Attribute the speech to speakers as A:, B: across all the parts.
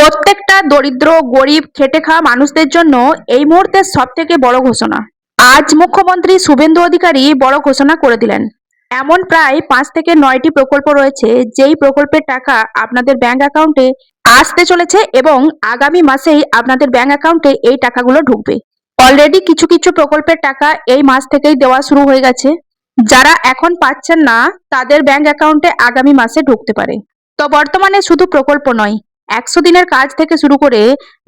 A: প্রত্যেকটা দরিদ্র গরিব খেটে খাওয়া মানুষদের জন্য এই মুহূর্তে সব থেকে বড় ঘোষণা। আজ মুখ্যমন্ত্রী শুভেন্দু অধিকারী বড় ঘোষণা করে দিলেন। এমন প্রায় 5 থেকে 9টি প্রকল্প রয়েছে যেই প্রকল্পের টাকা আপনাদের ব্যাংক অ্যাকাউন্টে আসতে চলেছে এবং আগামী মাসেই আপনাদের ব্যাংক অ্যাকাউন্টে এই টাকাগুলো ঢুকবে। অলরেডি কিছু কিছু প্রকল্পের টাকা এই মাস থেকেই দেওয়া শুরু হয়ে গেছে। যারা এখন পাচ্ছেন না তাদের ব্যাংক অ্যাকাউন্টে আগামী মাসে ঢুকতে পারে। তো বর্তমানে শুধু প্রকল্প নয়, 100 দিনের কাজ থেকে শুরু করে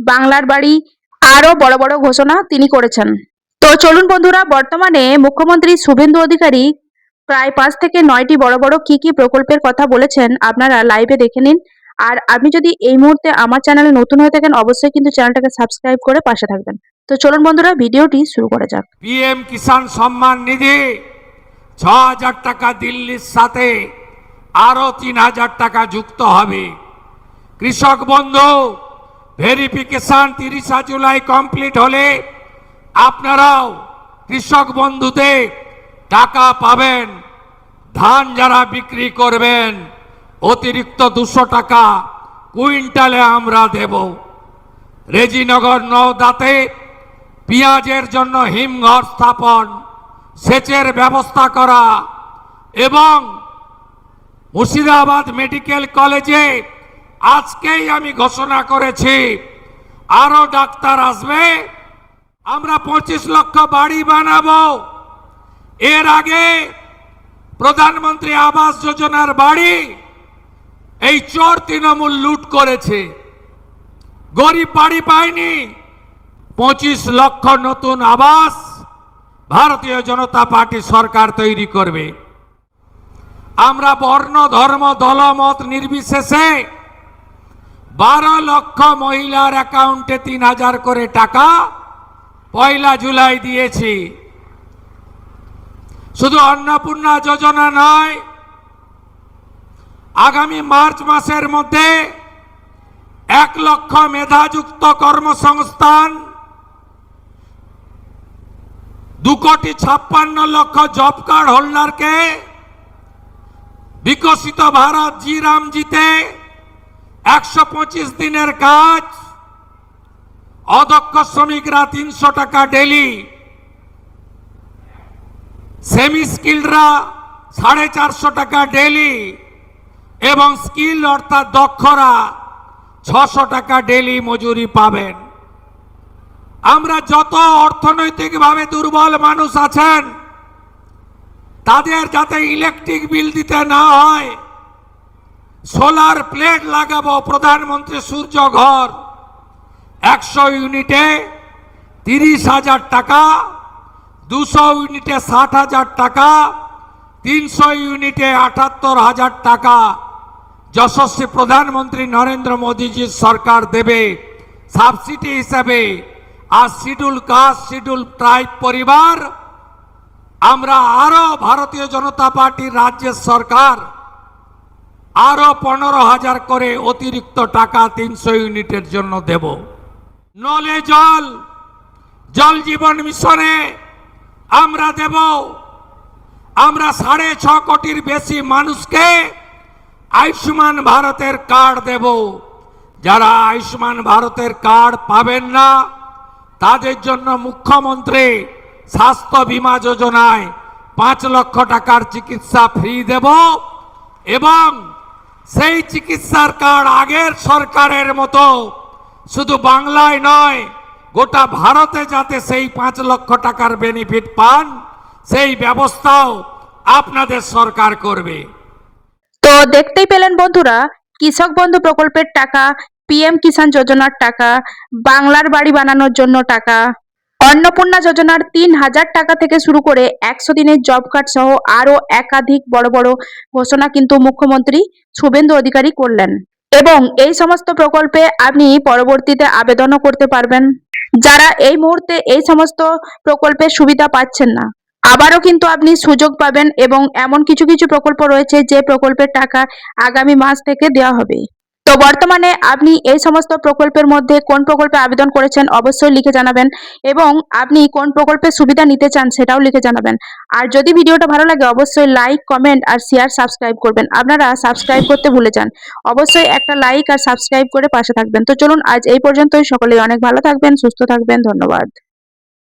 A: বাংলার বাড়ি আরো বড় বড় ঘোষণা তিনি করেছেন। তো চলুন বন্ধুরা, বর্তমানে মুখ্যমন্ত্রী শুভেন্দু অধিকারী প্রায় 5 থেকে 9টি বড় বড় কি কি প্রকল্পের কথা বলেছেন আপনারা লাইভে দেখে নিন। আর আপনি যদি এই মুহূর্তে আমার চ্যানেলে নতুন হয়ে থাকেন অবশ্যই কিন্তু চ্যানেলটাকে সাবস্ক্রাইব করে পাশে থাকবেন। তো চলুন বন্ধুরা, ভিডিওটি শুরু করা যাক।
B: পিএম কিষাণ সম্মান নিধি 6,000 টাকা দিল্লির সাথে আরো 3,000 টাকা যুক্ত হবে। কৃষক বন্ধু ভেরিফিকেশন 30 জুলাই কমপ্লিট হলে আপনারাও কৃষক বন্ধুতে টাকা পাবেন। ধান যারা বিক্রি করবেন অতিরিক্ত 200 টাকা কুইন্টালে আমরা দেব। রেজিনগর নওদাতে পেঁয়াজের জন্য হিমঘর স্থাপন, সেচের ব্যবস্থা করা এবং মুর্শিদাবাদ মেডিকেল কলেজে আজকেই আমি ঘোষণা করেছি আরো ডাক্তার আসবে। আমরা 25 লক্ষ বাড়ি বানাবো। এর আগে প্রধানমন্ত্রী আবাস যোজনার বাড়ি এই চোর তৃণমূল লুট করেছে, গরিব বাড়ি পায়নি। 25 লক্ষ নতুন আবাস ভারতীয় জনতা পার্টি সরকার তৈরি করবে। আমরা বর্ণ ধর্ম দলমত নির্বিশেষে 12 লক্ষ মহিলার অ্যাকাউন্টে 3,000 করে টাকা 1 জুলাই দিয়েছি। শুধু অন্নপূর্ণা যোজনা নয়, আগামী মার্চ মাসের মধ্যে 1 লক্ষ মেধাযুক্ত কর্মসংস্থান, 2,56,00,000 জব কার্ড হোল্ডারকে বিকশিত ভারত জি রামজিতে 125 দিনের কাজ, অদক্ষ শ্রমিকরা 300 টাকা ডেলি, সেমি স্কিলডরা 450 টাকা ডেলি এবং স্কিল অর্থাৎ দক্ষরা 600 টাকা ডেলি মজুরি পাবেন। আমরা যত অর্থনৈতিকভাবে দুর্বল মানুষ আছেন তাদের যাতে ইলেকট্রিক বিল দিতে না হয়, সোলার প্লেট লাগাবো। প্রধানমন্ত্রী সূর্য ঘর 100 ইউনিটে 30,000 টাকা, 200 ইউনিটে 60,000 টাকা, 300 ইউনিটে 78,000 টাকা যশস্বী প্রধানমন্ত্রী নরেন্দ্র মোদীজির সরকার দেবে সাবসিডি হিসেবে। আর শিডিউল কাস্ট শিডিউল ট্রাইব পরিবার আমরা আরো ভারতীয় জনতা পার্টির রাজ্যের সরকার আরো 15,000 করে অতিরিক্ত টাকা 300 ইউনিটের জন্য দেব। নলে জল, জল জীবন মিশনে আমরা দেব। আমরা 6.5 কোটির বেশি মানুষকে আয়ুষ্মান ভারতের কার্ড দেব। যারা আয়ুষ্মান ভারতের কার্ড পাবেন না তাদের জন্য মুখ্যমন্ত্রী স্বাস্থ্য বীমা যোজনায় 5 লক্ষ টাকার চিকিৎসা ফ্রি দেব এবং সেই চিকিৎসার কার্ড আগের সরকারের মতো শুধু বাংলায় নয় গোটা ভারতে যাতে সেই 5 লক্ষ টাকার বেনিফিট পান সেই ব্যবস্থাও আপনাদের সরকার করবে।
A: তো দেখতেই পেলেন বন্ধুরা, কৃষক বন্ধু প্রকল্পের টাকা, পিএম কিষাণ যোজনার টাকা, বাংলার বাড়ি বানানোর জন্য টাকা, অন্নপূর্ণা যোজনার 3,000 টাকা থেকে শুরু করে 100 দিনের জব কার্ড সহ আরো একাধিক বড় বড় ঘোষণা কিন্তু মুখ্যমন্ত্রী শুভেন্দু অধিকারী করলেন। এবং এই সমস্ত প্রকল্পে আপনি পরবর্তীতে আবেদনও করতে পারবেন। যারা এই মুহূর্তে এই সমস্ত প্রকল্পের সুবিধা পাচ্ছেন না, আবারও কিন্তু আপনি সুযোগ পাবেন এবং এমন কিছু কিছু প্রকল্প রয়েছে যে প্রকল্পের টাকা আগামী মাস থেকে দেওয়া হবে। তো বর্তমানে আপনি এই সমস্ত প্রকল্পের মধ্যে কোন প্রকল্পে আবেদন করেছেন অবশ্যই লিখে জানাবেন, এবং আপনি কোন প্রকল্পের সুবিধা নিতে চান সেটাও লিখে জানাবেন। আর যদি ভিডিওটা ভালো লাগে অবশ্যই লাইক, কমেন্ট আর শেয়ার, সাবস্ক্রাইব করবেন। আপনারা সাবস্ক্রাইব করতে ভুলে যান, অবশ্যই একটা লাইক আর সাবস্ক্রাইব করে পাশে থাকবেন। তো চলুন আজ এই পর্যন্তই। সকলেই অনেক ভালো থাকবেন, সুস্থ থাকবেন। ধন্যবাদ।